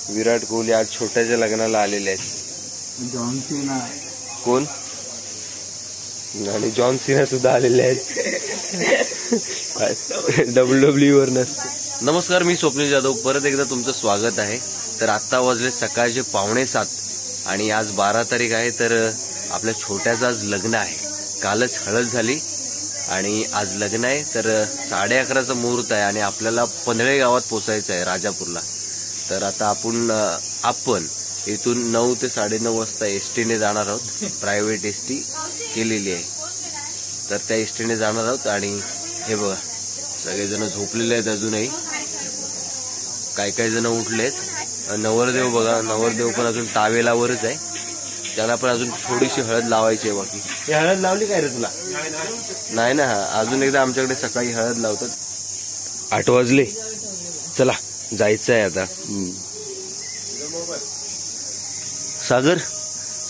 विराट कोहली आज छोट्याच्या लग्नाला आलेले आहेत. जॉन सीना कोण? आणि जॉन सीना सुद्धा आलेले आहेत WWE वरनं. नमस्कार, मी स्वप्नील जाधव, परत एकदा तुमचं स्वागत आहे. तर आत्ता वाजले सकाळचे 6:45 आणि आज 12 तारीख आहे. तर आपल्या छोट्याचं आज लग्न आहे. कालच हळद झाली आणि आज लग्न आहे. तर 11:30चा मुहूर्त आहे आणि आपल्याला पंधळे गावात पोचायचं आहे, राजापूरला. तर आता आपण इथून 9 ते 9:30 वाजता एसटीने जाणार आहोत. प्रायव्हेट एसटी केलेली आहे, तर त्या एसटीने जाणार आहोत. आणि हे बघा, सगळेजण झोपलेले आहेत अजूनही, काही जण उठलेत. नवरदेव बघा, नवरदेव पण अजून टावेलावरच आहे. त्याला पण अजून थोडीशी हळद लावायची आहे. बाकी हे हळद लावली काय रे तुला? नाही ना, अजून एकदा आमच्याकडे सकाळी हळद लावतात. 8 वाजले, चला जायचं आहे आता. सागर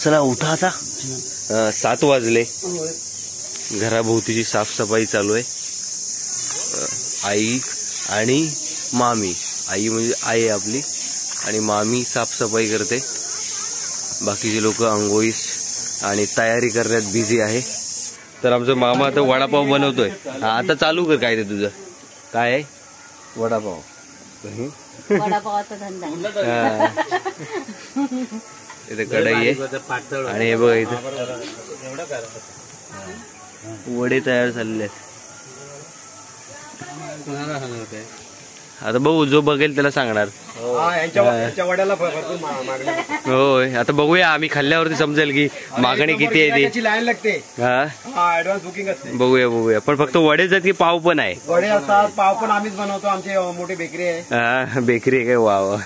चला उठा आता. 7 वाजले. घराभोवतीची साफसफाई चालू आहे. आई आणि मामी, आई म्हणजे आई आहे आपली, आणि मामी साफसफाई करते. बाकीचे लोक अंघोळीस आणि तयारी करण्यात बिझी आहे. तर आमचा मामा आता वडापाव बनवतोय. आता चालू कर. काय ते तुझं काय आहे? वडापाव. वडापावाचा धंदा. इथे कढई आहे आणि हे बघा इथे वडे तयार झालेले आहेत. आता बघू, जो बघेल त्याला सांगणार. होय, आता बघूया, आम्ही खाल्ल्यावरती समजेल की मागणी किती आहे ती. लाईन लागते. हा, ऍडव्हान्स बुकिंग असते. बघूया. पण फक्त वडेच आहेत की पाव पण आहे? वडे असतात, पाव पण आम्हीच बनवतो. आमची मोठी बेकरी आहे. हा, बेकरी आहे काय? वा वा.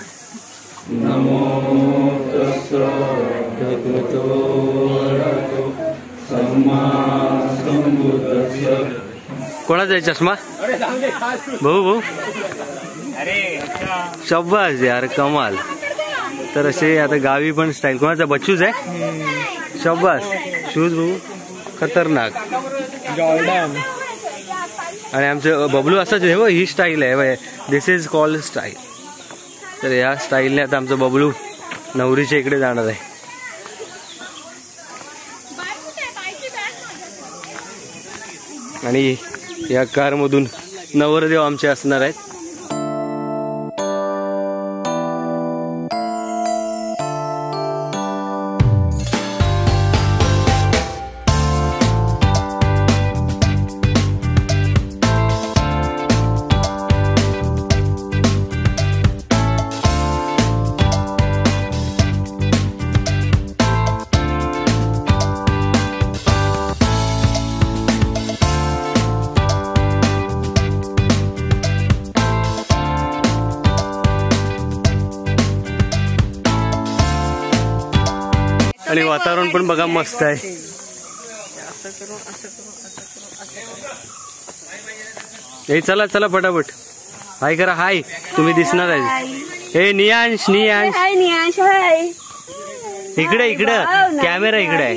कोणाचा आहे चष्मा? भाऊ शाबास यार, कमाल. तर असे आता गावी पण स्टाईल. कोणाचा? बच्चूच आहे. शाबास. शूज भाऊ खतरनाक. जॉर्डन. आणि आमचं बबलू असंच आहे. ही स्टाईल आहे, दिस इज कॉल्ड स्टाईल. तर या स्टाईलने आता आमचं बबलू नवरीच्या इकडे जाणार आहे. आणि या कारमधून नवरदेव आमचे असणार आहेत. आणि वातावरण पण बघा मस्त आहे. हे चला फटाफट हाय करा. हाय, तुम्ही दिसणार आहे. हे नियांश इकडे कॅमेरा इकडे आहे.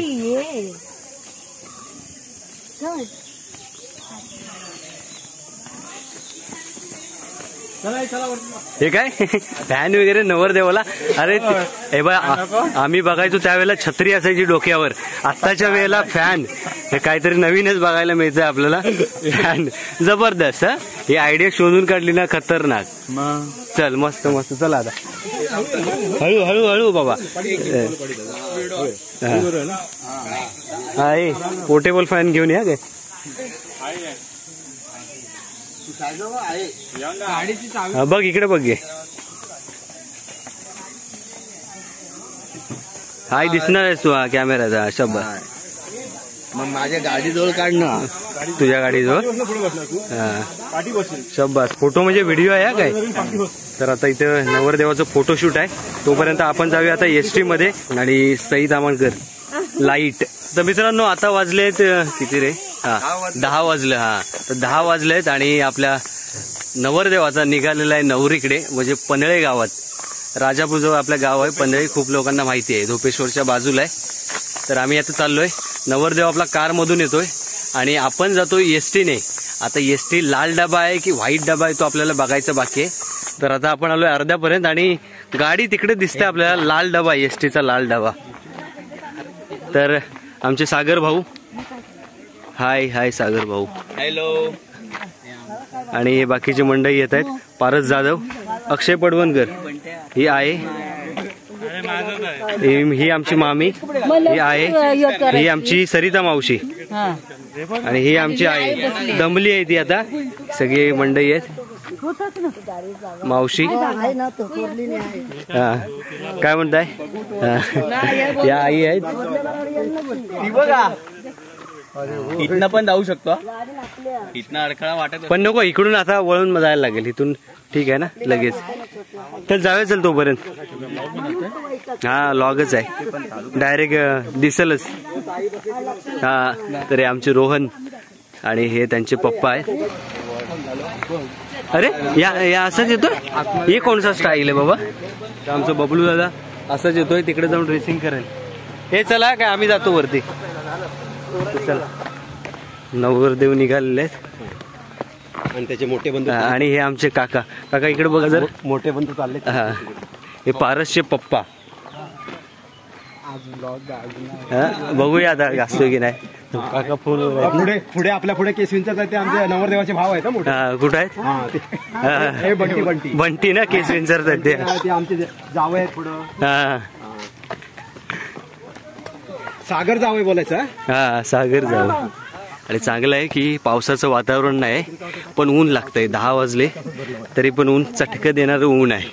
हे काय फॅन वगैरे नवरदेवाला? अरे हे बघ, आम्ही बघायचो त्यावेळेला छत्री असायची डोक्यावर. आत्ताच्या वेळेला फॅन. हे काहीतरी नवीनच बघायला मिळतंय आपल्याला. फॅन जबरदस्त. ही आयडिया शोधून काढली ना, खतरनाक. चल मस्त. चला आता हळू बाबा. हा, पोर्टेबल फॅन घेऊन या काय. बघ इकडे बघ. हाय दिसणार आहेस तू कॅमेराचा. शब्बास. मग माझ्या गाडीजवळ काढ ना. तुझ्या गाडीजवळ शब्बास. फोटो म्हणजे व्हिडिओ आहे काय? तर आता इथं नवरदेवाचं फोटोशूट आहे. तोपर्यंत आपण जाऊया आता एसटी मध्ये. आणि सई तामणकर लाईट. तर मित्रांनो, आता वाजलेत किती रे? 10 वाजले. तर 10 वाजलेत आणि आपल्या नवरदेवाचा निघालेला आहे नवरीकडे, म्हणजे पनळे गावात. राजापूरजवळ आपलं गाव आहे पनळे. खूप लोकांना माहिती आहे, धोपेश्वरच्या बाजूला आहे. तर आम्ही आता चाललोय. नवरदेव आपला कारमधून येतोय आणि आपण जातोय एसटीने. आता एसटी लाल डबा आहे की व्हाईट डबा आहे तो आपल्याला बघायचं बाकी आहे. तर आता आपण आलोय अर्ध्यापर्यंत आणि गाडी तिकडे दिसते आपल्याला, लाल डबा, ST चा लाल डबा. तर आमचे सागर भाऊ, हाय हाय सागर भाऊ. हॅलो. आणि हे बाकीची मंडळी येत आहेत, पारस जाधव, अक्षय पडवणकर, ही आहे, ही आमची मामी, ही आहे, ही आमची सरिता मावशी, आणि ही आमची आई दमली आहे ती आता. सगळी मंडळी आहेत, मावशी. हा काय म्हणताय, या आई आहेत. इथनं पण जाऊ शकतो, इथनं अडखळा वाटत पण नको, इकडून आता वळून जायला लागेल इथून. ठीक आहे ना, लगेच तर जाऊया. चल तोपर्यंत. हा लॉगच आहे, डायरेक्ट दिसलच. हा तर हे आमचे रोहन आणि हे त्यांचे पप्पा आहेत. अरे या असंच येतोय, हे कोणसा स्टाईल आहे बाबा. आमचं बबलू दादा असंच येतोय, तिकडे जाऊन ड्रेसिंग करेल. हे चला काय आम्ही जातो वरती. चला नवरदेव निघालेले आहेत आणि त्याचे मोठे बंधू. आणि हे आमचे काका. काका इकडे बघा जर, मोठे बंधू चालले. हा हे पारसचे पप्पा. बघूया आता असतो की नाही. काका फोन पुढे पुढे आपल्या पुढे केसवींचा ते आमचे नवरदेवाचे भाव आहेत. कुठं आहेत, बंटी बंटी बंटी ना केसवेंचर ते आमचे जावं आहेत पुढं. हा सागर जावं बोलायचं. हा सागर जाऊ. आणि चांगलं आहे की पावसाचं वातावरण नाही, पण ऊन लागतंय. 10 वाजले तरी पण ऊन चटकं देणारं ऊन आहे.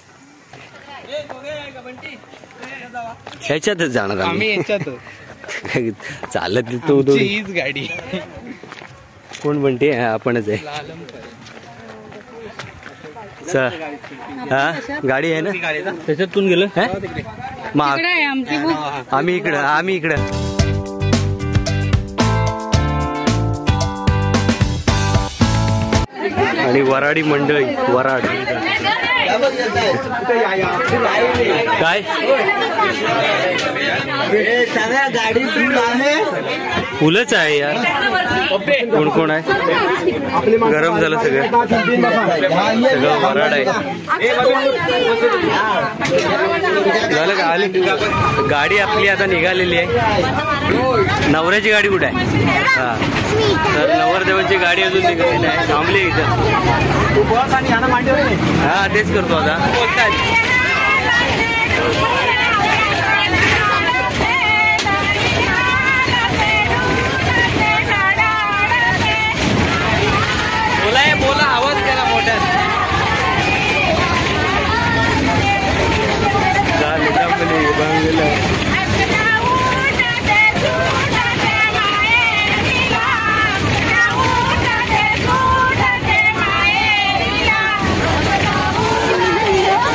ह्याच्यातच जाणार आम्ही. चालत तो गाडी कोण बनते, आपणच आहे. हा गाडी आहे ना, त्याच्यातून गेलं. आम्ही इकडं आणि वराडी मंडळी, वराड काय गाडी फुल आहे, फुलच आहे यार. कोण कोण आहे, गरम झालं सगळं, सगळं वराड आहे. झालं का, आली गाडी आपली आता निघालेली आहे. नवऱ्याची गाडी कुठे आहे. हा तर नवरदेवांची गाडी अजून निघालेली आहे, थांबली इथं. हा तेच करतो आता. बोला आवाज करा मोठ्या.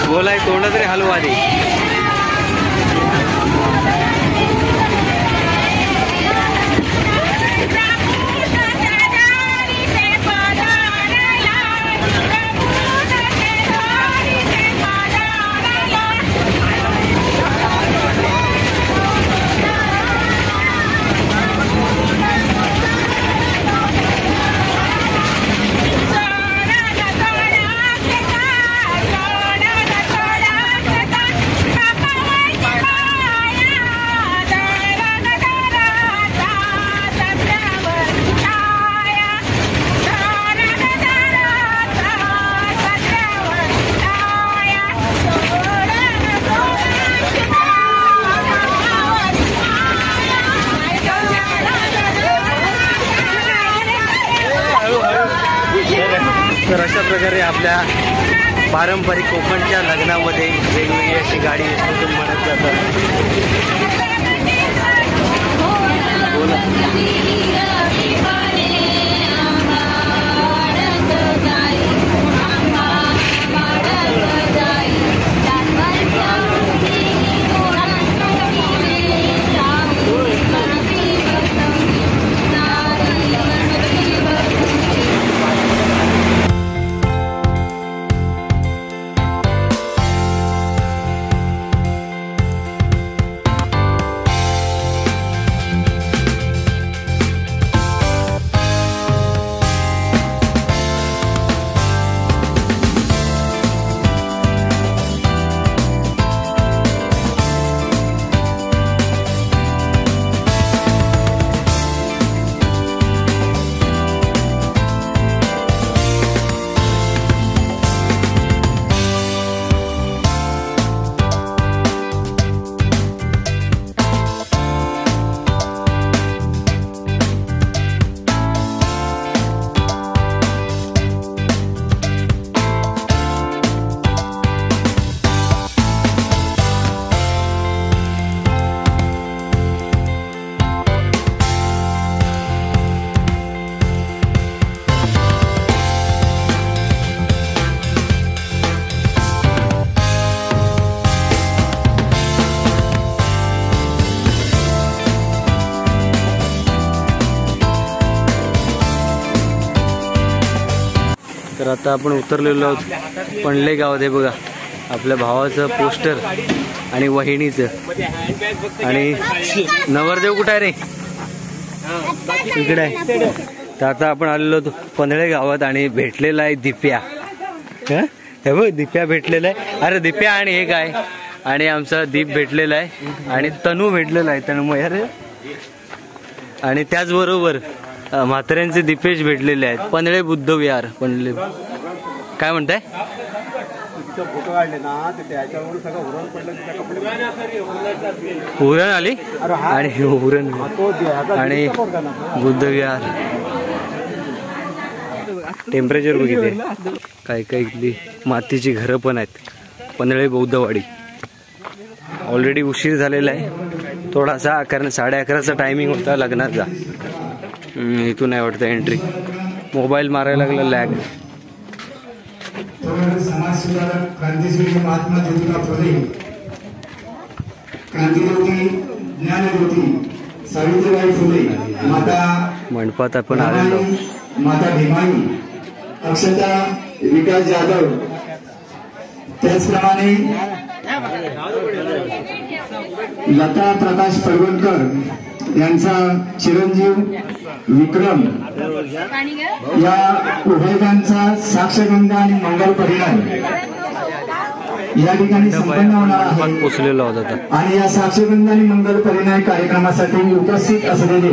बोलाय तोंड तरी हलवा दे. तर अशा प्रकारे आपल्या पारंपरिक कोकणच्या लग्नामध्ये वेगवेगळी अशी गाडी म्हणत जातात. तर आता आपण उतरलेलो आहोत पणले गावात. हे बघा आपल्या भावाचं पोस्टर आणि वहिनीचं. आणि नवरदेव कुठं आहे रे? इकडे आहे. तर आता आपण आलेलो होतो पनळे गावात आणि भेटलेला आहे दिप्या. हे बघ दिप्या भेटलेला आहे. अरे दिप्या आणि हे काय आणि आमचा दीप भेटलेला आहे आणि तनू भेटलेला आहे. तन्मय अरे. आणि त्याचबरोबर म्हाताऱ्यांचे दीपेश भेटलेले आहेत. पनळे बुद्ध विहार पनळे. काय म्हणताय? उरण आली आणि उरण आणि बुद्ध विहार. टेम्परेचर बघितले. काय काय इथली मातीची घरं पण आहेत. पनळे बौद्धवाडी. ऑलरेडी उशीर झालेला आहे थोडासा, कारण 11:30चा टायमिंग होता लग्नाचा. इथून नाही वाटतं एंट्री. मोबाईल मारायला लागला लॅग. समाज सुधारक क्रांतिसूर्य महात्मा ज्योतिबा फुले, क्रांतिज्योती ज्ञानज्योती सावित्रीबाई फुले, माता मंडपात आपण आलेलो. माता भीमाई, अक्षता विकास जाधव, त्याचप्रमाणे लता प्रकाश पडवणकर यांचा चिरंजीव विक्रम या उभयतांचा साक्षगंधा आणि मंगल परिणाम या ठिकाणी संपन्न होणार आहे. पोचलेला होता. आणि या साक्षगंधा आणि मंगल परिणाम कार्यक्रमासाठी उपस्थित असलेले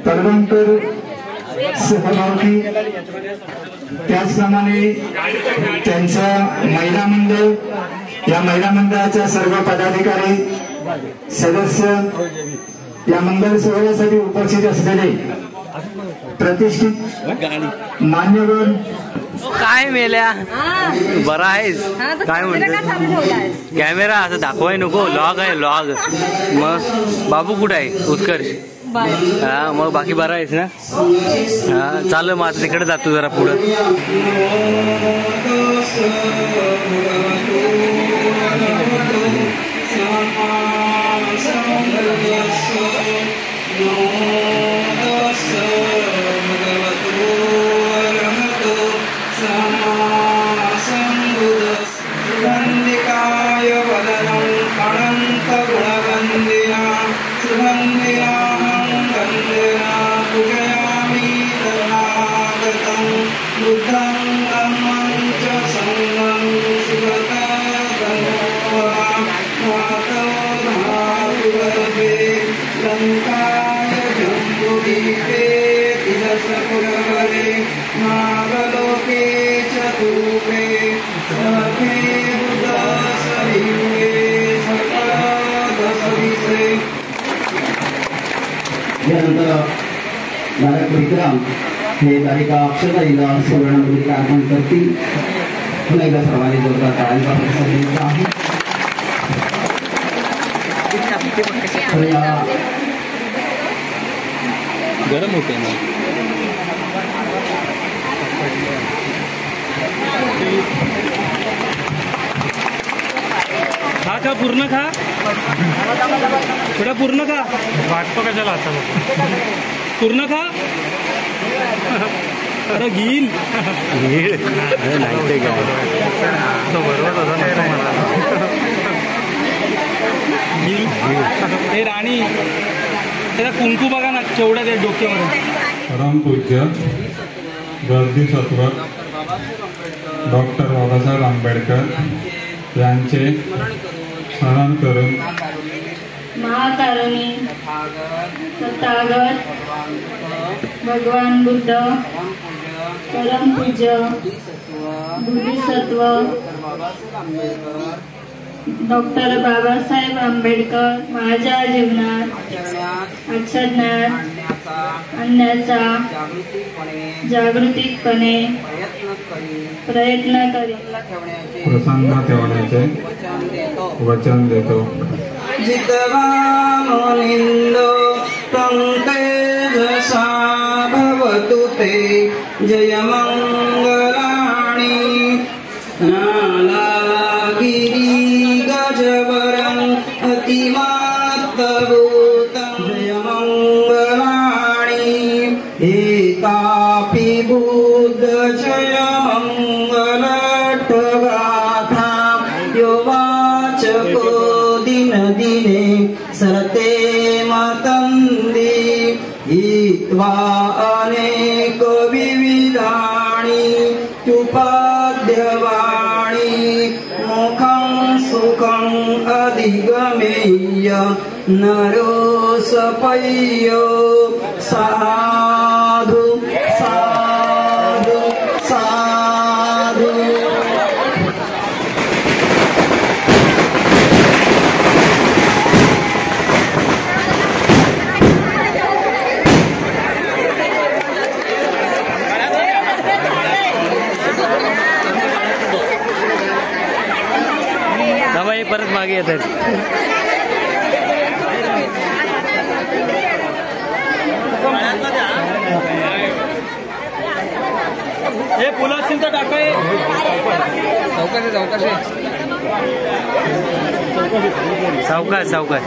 पडवणकर सहभागी, त्याचप्रमाणे त्यांचा महिला मंडळ, या महिला मंडळाच्या सर्व पदाधिकारी सदस्य, या मंगल सोहळ्यासाठी उपस्थित असलेले प्रतिष्ठित मान्यवर. काय मेल्या बरा आहेस? काय म्हणतो कॅमेरा असं दाखवाय नको. लॉग आहे लॉग. मग बाबू कुठं आहे? उत्कर्ष. हा मग बाकी बरा आहेस ना? हा चाल मग आता तिकडे जातो जरा पुढं. यानंतर बालक विक्रम हे बालिका अक्षता हिला सुवर्णमुद्रिका अर्पण करतील. पुन्हा एकदा सर्वांनी जोरदार टाळ्यांचा प्रतिसाद द्यायचा आहे. गरम होते ना. खा पूर्ण खा. थोडा पूर्ण खा. वाटतो कशाला आता पूर्ण खा. अरे घेईल नाही काय हे राणी त्याला कुंकू बघा ना केवढं त्या डोक्यामध्ये. परमपूज्य गर्दी सत्व डॉक्टर बाबासाहेब आंबेडकर यांचे स्मरण करून महाकारुणी तथागत भगवान बुद्ध परमपूज्य बोधिसत्व डॉक्टर बाबासाहेब आंबेडकर माझ्या जीवनात आचरणात आणण्याचा जागृतीपणे प्रयत्न करीन. प्रसन्न ठेवण्याचे वचन देतो. जितवा मुनिंदो तं तेजसा भवतु ते जयमंगलानि नालागिरी गजवरं अतिमात्तभूतं जयमंगलानि एकापि बुद्ध वाचको दिन दिने सरते मतंदी हित्वा अनेक विविधानि उपाद्यवाणी मुखं सुखं अधिगमेय नरो सपय्यो साधु साधु साधु। परत मागे येत आहेत. हे पुलासीन तर टाकाय सावकाश सावकाश.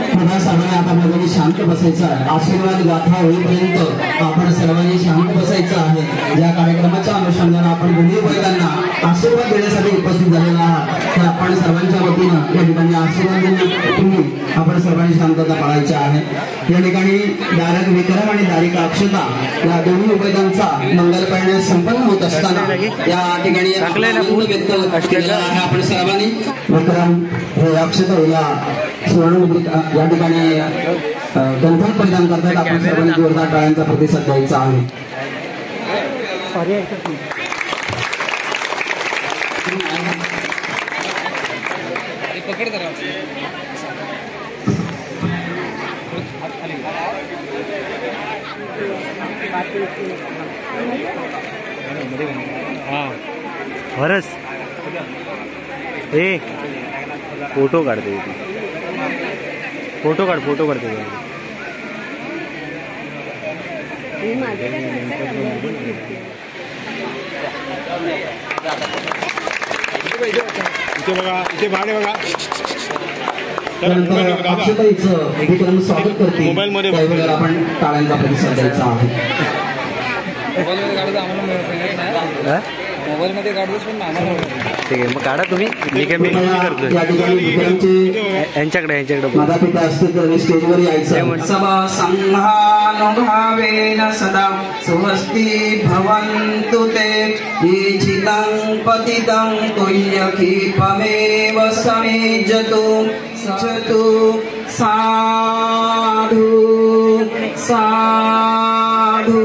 पुन्हा सर्वांनी आता सर्वांनी शांत बसायचं आहे. आशीर्वाद गाथा होईपर्यंत आपण सर्वांनी शांत बसायचं आहे. या कार्यक्रमाच्या अनुषंगाने आपण दोन्ही बैलांना आशीर्वाद देण्यासाठी उपस्थित झालेला आहात. तर आपण सर्वांच्या वतीनं या ठिकाणी आशीर्वाद देण्यापूर्वी आपण सर्वांनी शांतता पाळायची आहे. या ठिकाणी दारक विक्रम आणि दारिका अक्षता या दोन्ही उभयतांचा मंगलपाळणे संपन्न होत असताना या ठिकाणी व्यक्त केलेला आहे. आपण सर्वांनी विक्रम हे अक्षता या सुवर्ण या ठिकाणी गंधर्व परिधान करतात. आपण सर्वांनी जोरदार टाळ्यांचा प्रतिसाद द्यायचा आहे. खरंच हे फोटो काढते. फोटो काढते. इथे बघा, इथे भाडे बघा. अक्षताईचं विक्रम स्वागत करते. मोबाईलमध्ये त्यावेळेला आपण टाळ्यांचा प्रतिसाद द्यायचा आहे. मोबाईलमध्ये काढतोस पण आम्हाला ठीक आहे, मग काढा तुम्ही. मी करतोय या ठिकाणी विक्रमचे यांच्याकडे माता पिता असतील तर स्टेजवर यायचं. सभा संहानुभावेन सदा सुहस्ती भवन्तु ते इच्छितं पतितं तुय्यखीपमेव समेजतु सचतु साधु साधु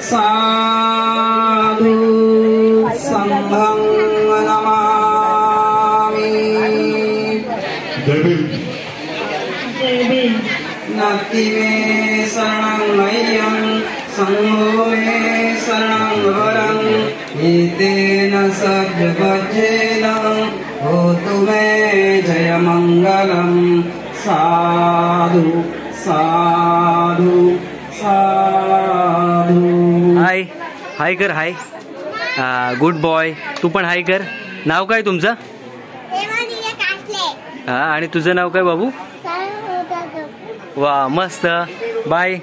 साधु संघं नमामि. जय भीम. नास्ति मे शरणं मह्यं संघो मे शरणं वरं एतेन सद्गजेन होतु मे जयमङ्गलं. साधु साधु साधु. हाय हाय कर. Hi good boy. तू पण हाय कर. नाव काय तुमचं? हा, आणि तुझं नाव काय बाबू? वा मस्त. बाय.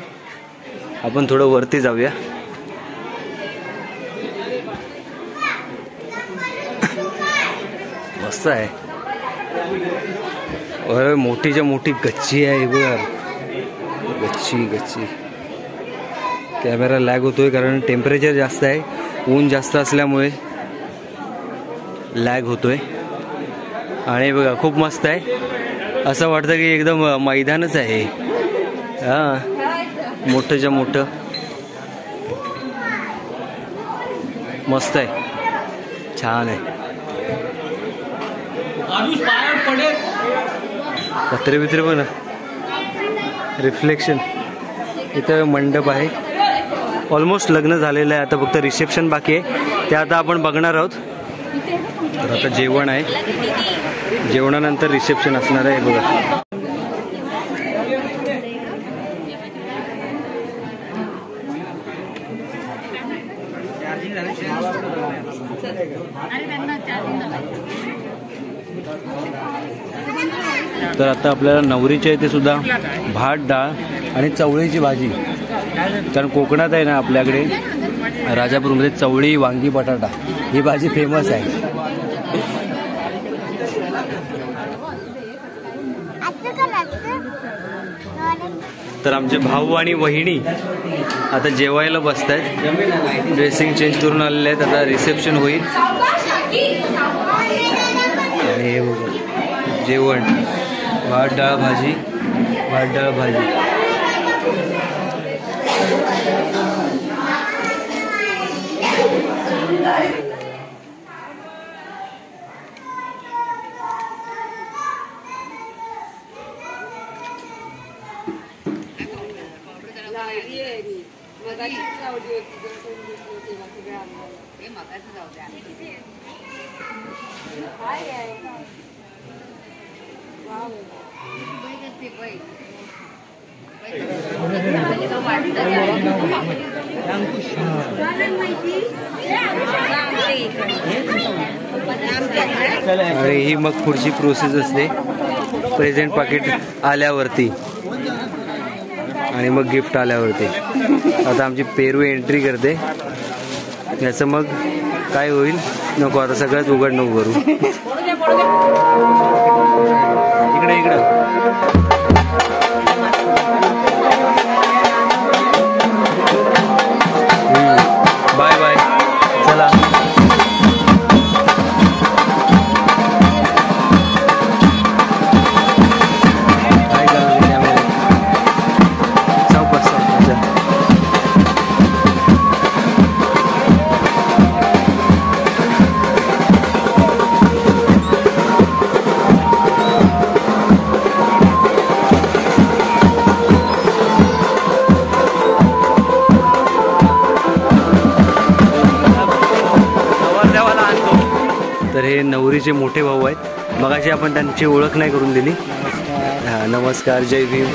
आपण थोडं वरती जाऊया. मस्त आहे. अरे मोठीच्या मोठी गच्ची आहे बघ. गच्ची. कॅमेरा लॅग होतोय कारण टेम्परेचर जास्त आहे. ऊन जास्त असल्यामुळे लॅग होतोय. आणि बघा खूप मस्त आहे. असं वाटतं की एकदम मैदानच आहे. हां, मोठंच्या मोठं मस्त आहे. छान आहे. पत्रे बित्रे पण रिफ्लेक्शन. इथं मंडप आहे. ऑलमोस्ट लग्न झालेलं आहे. आता फक्त रिसेप्शन बाकी आहे. ते आता आपण बघणार आहोत. तर आता जेवण आहे. जेवणानंतर रिसेप्शन असणार आहे. बघा तर आता आपल्याला नवरीच्या इथे सुद्धा भात डाळ आणि चवळीची भाजी. कारण कोकणात आहे ना आपल्याकडे राजापूरमध्ये चवळी वांगी बटाटा ही भाजी फेमस आहे. तर आमचे भाऊ आणि वहिनी आता जेवायला बसत आहेत. ड्रेसिंग चेंज करून आलेले आहेत. आता रिसेप्शन होईल. आणि हे बघा जेवण, भात डाळ भाजी, भात डाळ भाजी. आणि ही मग पुढची प्रोसेस असते प्रेझेंट पाकिट आल्यावरती आणि मग गिफ्ट आल्यावरती. आता आमची पेरू एंट्री करते. याचं मग काय होईल नको, आता सगळंच उघड नको करू. इकडे इकडं बाय बाय. चला तर हे नवरीचे मोठे भाऊ आहेत. मगाशी आपण त्यांची ओळख नाही करून दिली. हा नमस्कार, जय भीम.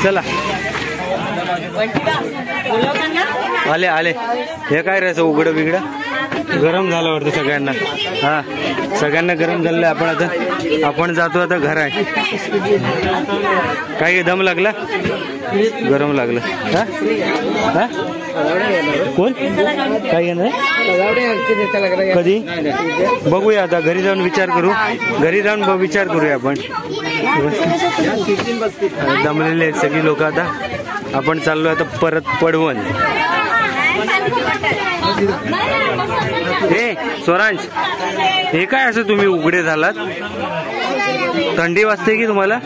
चला आले आले. हे काय राहायचं उघडं बिघडं गरम झालं वाटतं सगळ्यांना. हा सगळ्यांना गरम झालेलं. आपण जातो आता घर आहे. काही दम लागला, गरम लागलं. हा हा कोण काय येणार कधी बघूया. आता घरी जाऊन विचार करू. घरी जाऊन विचार करूया आपण. दमलेले आहेत सगळी लोक. आता आपण चाललो आता परत पडवण. हे स्वरांश, हे काय असं तुम्ही उघडे झालात? थंडी वाजते की तुम्हाला?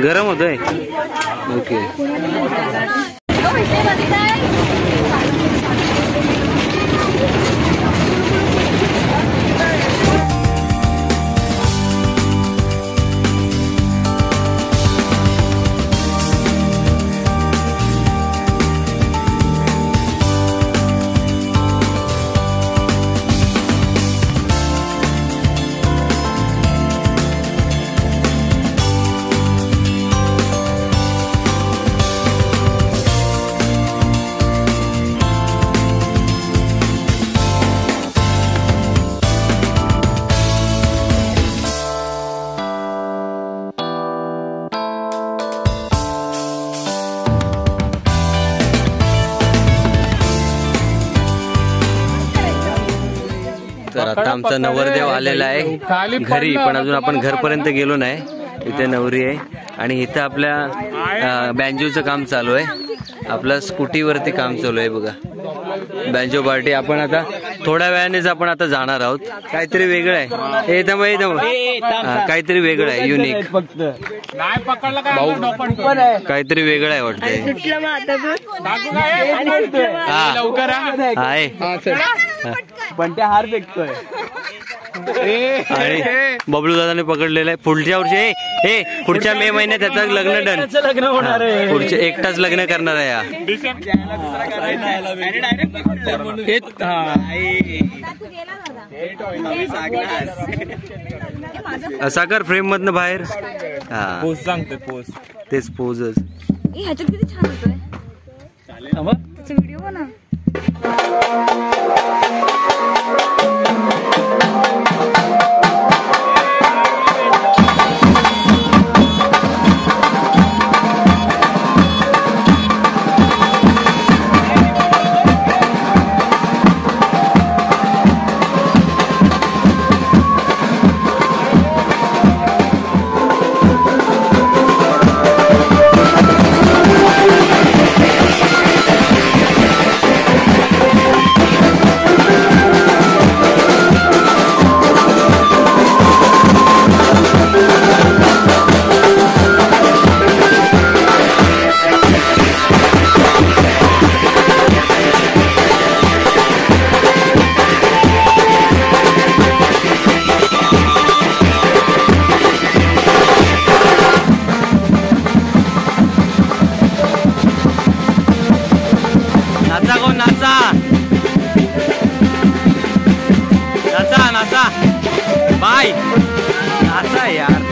गरम होतंय? ओके. तर आता आमचा नवरदेव आलेला आहे घरी, पण अजून आपण घरपर्यंत गेलो नाही. इथे नवरी आहे आणि इथं आपल्या बँजोचं काम चालू आहे. आपलं स्कूटीवरती काम चालू आहे बघा, बँजो पार्टी. आपण आता थोड्या वेळानेच आपण आता जाणार आहोत. काहीतरी वेगळं आहे, काहीतरी वेगळं आहे, युनिक. काहीतरी वेगळं आहे वाटतंय. पण ते हार फेकतोय आणि बबलू दादाने पकडलेलं आहे. पुढच्या वर्षी पुढच्या मे महिन्यात त्याचं लग्न होणार आहे. पुढचे एकटाच लग्न करणार आहे. असा कर फ्रेम मधनं बाहेर. हा सांगते पोस्ट तेच पोजच. ह्याच्यात किती छान होतोय व्हिडिओ बनव. बाय नाचा यार.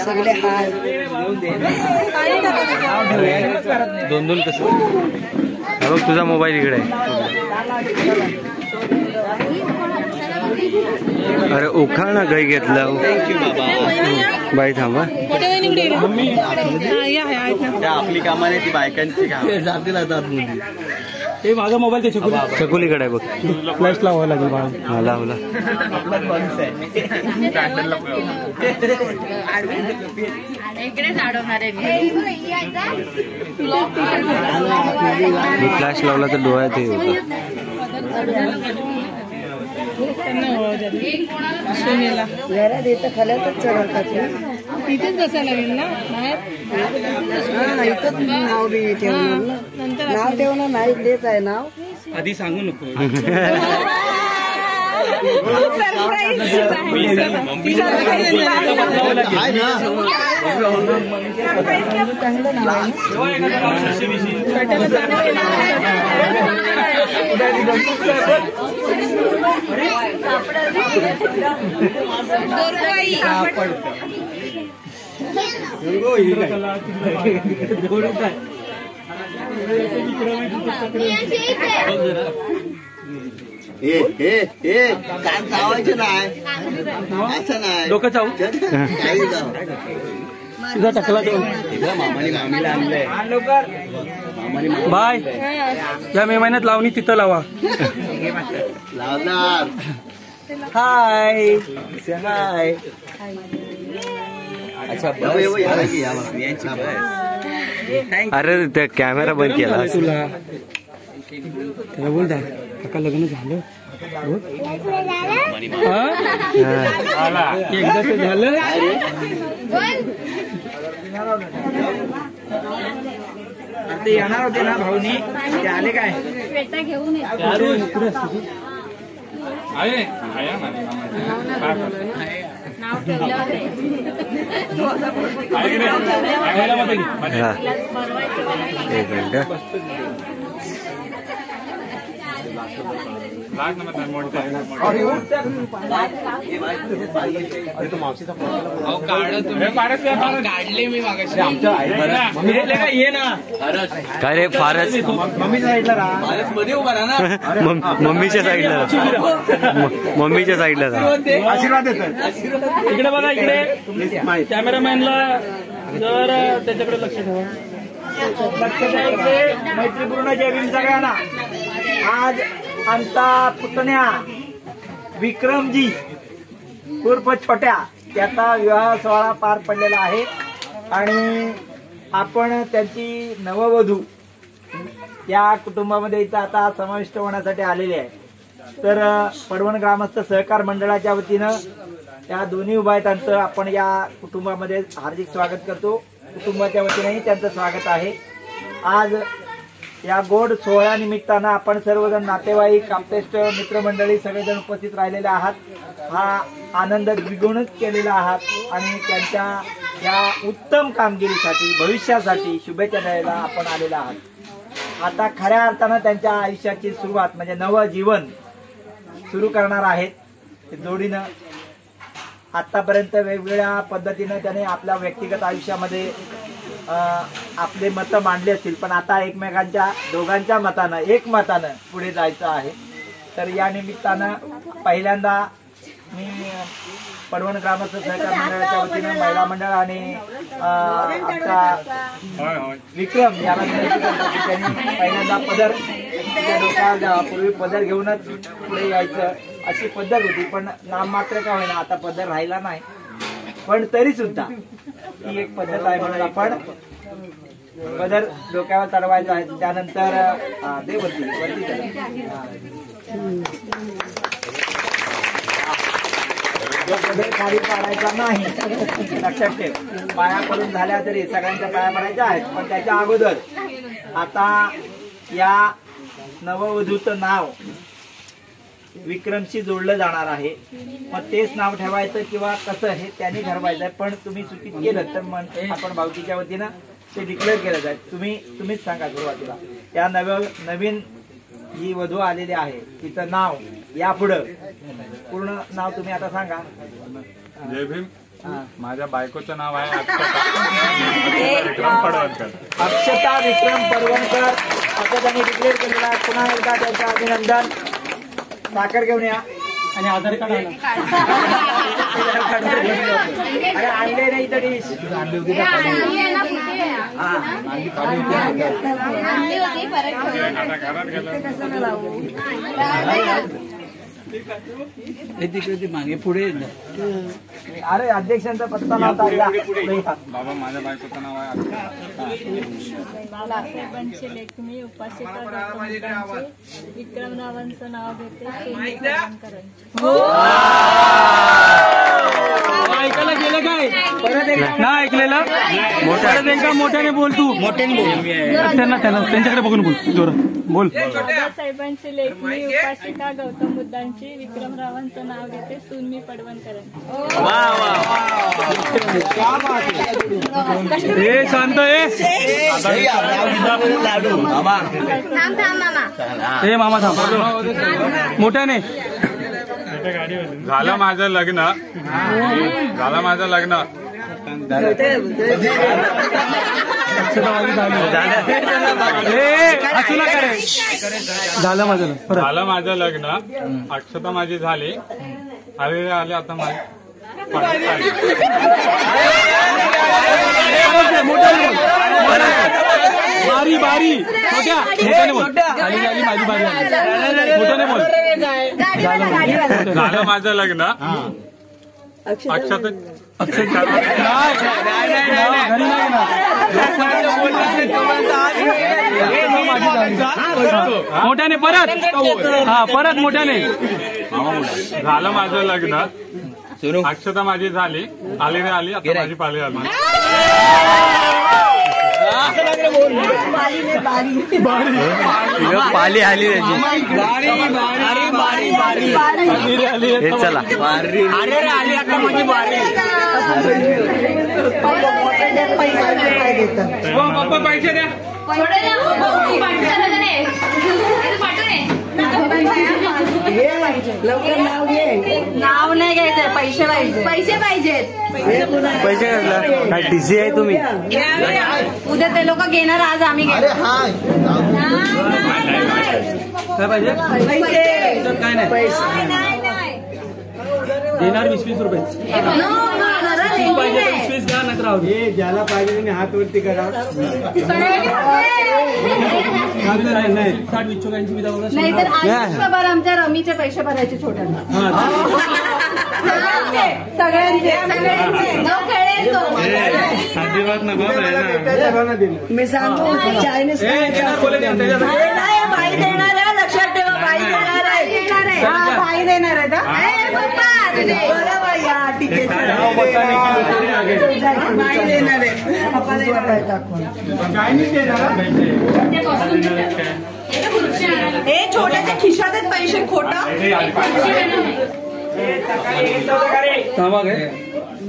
सगळे हाय दोन दोन कसं बघ तुझा मोबाईल इकडे आहे. अरे उखाळ ना गाई घेतला बाई थांबा आपली कामा नाही ती बायकांची काम जातील आता ते माझा मोबाईल ते चकुलीकडे आहे बघ. फ्लॅश लावावा लागेल मला लावला फ्लॅश लावला तर डोळ्यात हे होतं. घरात येतं खाल्यातच चढवतात तिथेच बसायला लागेल ना बाहेर. इथंच नाव बी ठेवणार ना. नाव ठेवणार नाही तेच आहे नाव. आधी सांगू नको. काय चावायचं नाही असं नाही डोकं चावू तुझा टकला तो मामाने मामीला आणलंय बाय. या मे महिन्यात लावणी तिथं लावा. लावणार. हाय हाय. अच्छा अरे त्या कॅमेरा बंद केला तुला. त्याला बोल काका लग्न झालं एकदा ते झालं. ते येणार होते ना भाऊनी ते आले काय श्वेता घेऊन नाव ठेवल्यावर एक मिनिट. काढले मी काय रे फारच मध्ये उभा राहा ना. मम्मीच्या साईडला मम्मीच्या साईडला आशीर्वाद देतो. इकडे बघा इकडे कॅमेरामॅनला जर त्याच्याकडे लक्ष ठेवा. लक्ष द्यायचे. मैत्रीपूर्ण जय भीम सगळ्यांना. आज आमचा पुतण्या विक्रमजी उर्फ छोट्या त्याचा विवाह सोहळा पार पडलेला आहे आणि आपण त्यांची नववधू या कुटुंबामध्ये इथं आता समाविष्ट होण्यासाठी आलेले आहे. तर पडवण ग्रामस्थ सहकार मंडळाच्या वतीनं या दोन्ही उभायतांचं आपण या कुटुंबामध्ये हार्दिक स्वागत करतो. कुटुंबाच्या वतीनेही त्यांचं स्वागत आहे. आज या गोड सोहळ्या निमित्तानं आपण सर्वजण नातेवाईक आप्तेष्ट मित्रमंडळी सगळेजण उपस्थित राहिलेले आहात. हा आनंद द्विगुणित केलेला आहात आणि त्यांच्या या उत्तम कामगिरीसाठी भविष्यासाठी शुभेच्छा द्यायला आपण आलेला आहात. आता खऱ्या अर्थानं त्यांच्या आयुष्याची सुरुवात म्हणजे नवं जीवन सुरू करणार आहेत जोडीनं. आतापर्यंत वेगवेगळ्या पद्धतीनं त्याने आपल्या व्यक्तिगत आयुष्यामध्ये आपले मतं मांडले असतील पण आता एकमेकांच्या दोघांच्या मतानं एकमतानं पुढे जायचं आहे. तर या निमित्तानं पहिल्यांदा मी पडवण ग्रामस्थ सहकार मंडळाच्या वतीनं महिला मंडळ आणि आमचा विक्रम याला त्यांनी पहिल्यांदा पदर पूर्वी पदर घेऊनच पुढे यायचं अशी पद्धत होती पण नाममात्र का होईना आता पदर राहिला नाही पण तरी सुद्धा ही एक पद्धत आहे म्हणून आपण पदर डोक्यावर चढवायचा आहे. त्यानंतर वरती पदर खाली पाडायचा नाही लक्षात ठेव. पाया पडून झाल्या तरी सगळ्यांच्या पाया पडायच्या आहेत पण त्याच्या अगोदर आता या नववधूचं नाव विक्रमशी जोडलं जाणार आहे. मग तेच नाव ठेवायचं किंवा कसं हे त्यांनी ठरवायचं पण तुम्ही सूचित केलं तर आपण भावकीच्या वतीनं ते डिक्लेअर केलं जाईल. तुम्हीच सांगा सुरुवातीला या नवीन जी वधू आलेली आहे तिचं नाव यापुढं पूर्ण नाव तुम्ही आता सांगा. जय भीम. माझ्या बायकोचं नाव आहे अक्षता विक्रम पडवणकर. अक्षता विक्रम पडवणकर असं त्यांनी डिक्लेअर केलेलं आहे. पुन्हा एकदा त्यांचं अभिनंदन. साखर घेऊन या आणि आधार कार्ड अरे आणले नाही तरी आणली होती ना. मागे पुढे अरे अध्यक्षांचा पत्ता नव्हता. बाबा माझ्या बायकोचं नाव आहे साहेबांचे लेखणी उपासिका गौतमबुद्धांचे विक्रमरावांचं नाव घेते ऐकायला गेलं काय ना ऐकलेलं मोठ्या मोठ्याने बोल तू मोठ्याने बोल त्यांच्याकडे बघून बोल जोरात बोल. साहेबांचे लेखणी उपासिका गौतम बुद्धांची विक्रमरावांचं नाव घेते सुनमी पडवणकरांची. ए शांत ए मामा थांब मोठ्याने. झालं माझं लग्न. असू नका रे. झालं माझं लग्न. अक्षता माझी झाली. आले आता माझी बारी मोठ्याने बोल. आली माझी बारी मोठ्याने बोल. झालं माझं लग्न. अक्षता मोठ्याने परत मोठ्याने. झालं माझं लग्न. अक्षता माझी झाली. आली रे आली आता माझी पाळी आली. पाली आली त्याची. चला आली आता माझी बारी. पप्पा पैसे द्या. नाव नाही घ्यायचं, पैसे पाहिजे. पैसे काय टीसी आहे तुम्ही. उद्या ते लोक घेणार, आज आम्ही घेणार. काय पाहिजे काय नाही देणार 20-20 रुपये पाहिजे 20 घ्या नंतर ज्याला पाहिजे त्यांनी हात वरती करा. नाही 60-80 नाही तर आयुष्यभर आमच्या रमीचे पैसे भरायचे छोट्यांना. सगळ्यांचे जो खेळेल तो. मी सांगू चायनीज भाई देणार आहे, लक्षात ठेवा. भाई देणार आहे, भाई देणार आहे का. हे छोट्याच्या खिशात आहेत पैसे. खोटा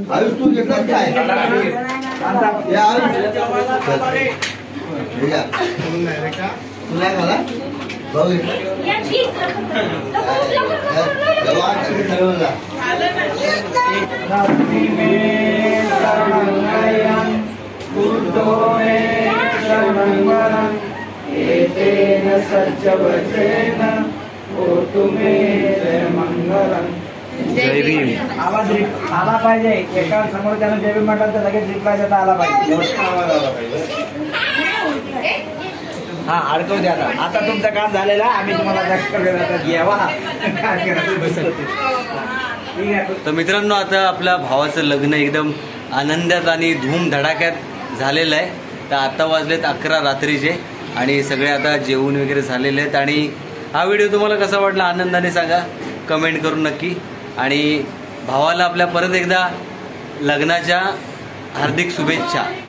आयुष तू घेतलास काय तुला मला भाऊ जय भीम. आवाज आला पाहिजे. एका समोर त्यानं जय भीम म्हटलं तर लगेच रिप्लाय देता आला पाहिजे. हा अडकवू द्या. आता तुमचं काम झालेलं आहे. आम्ही तुम्हाला घ्यावा. तर मित्रांनो, आता आपल्या भावाचं लग्न एकदम आनंदात आणि धूम धडाक्यात झालेलं आहे. तर आता वाजलेत 11 रात्रीचे आणि सगळे आता जेवण वगैरे झालेले आहेत. आणि हा व्हिडिओ तुम्हाला कसा वाटला आनंदाने सांगा, कमेंट करून नक्की. आणि भावाला आपल्या परत एकदा लग्नाच्या हार्दिक शुभेच्छा.